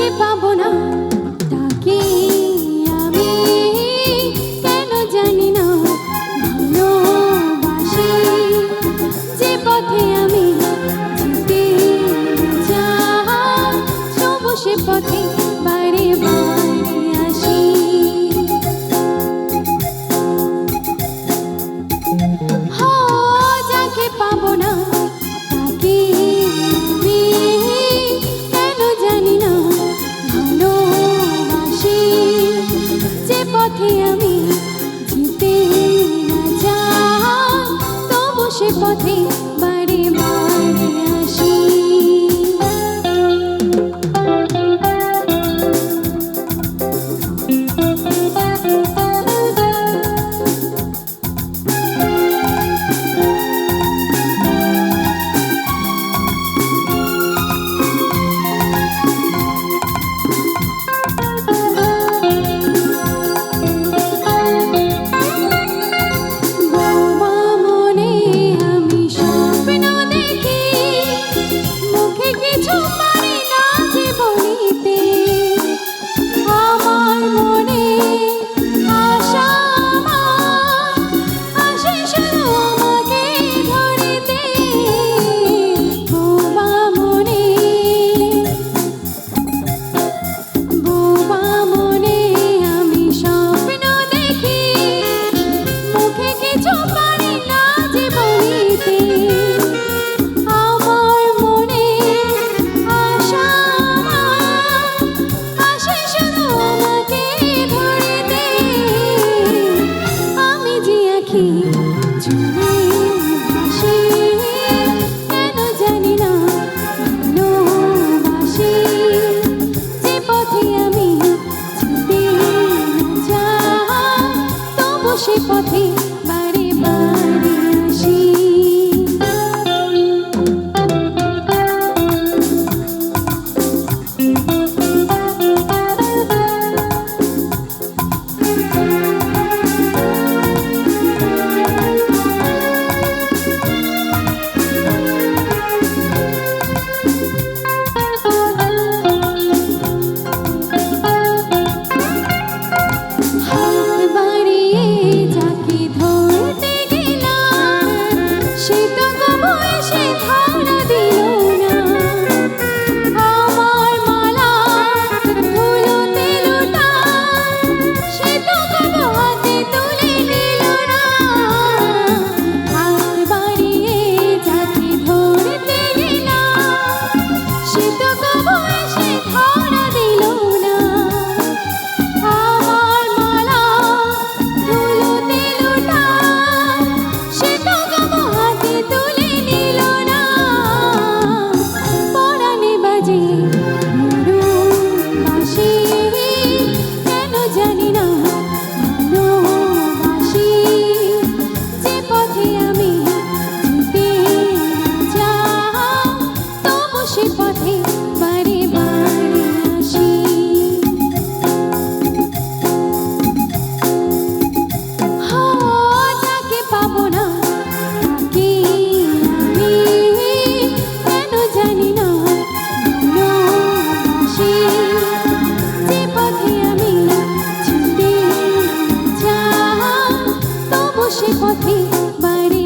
যাকে পাবো না তাকে আমি কেন জানি না ভালোবাসি। যে পথে আমি যেতে চাই তবু সে পথে বারে বারে আসি। যাকে পাবো না তাকে আমি কেন জানি না ভালোবাসি। যে পথে আমি যেতে না চাই তবু সে পথে বারে বারে আসি। কেন জানি না ভালোবাসি। যে পথে আমি যেতে চাই তবু সে পথে বারে বারে আসি। সে পথে বারে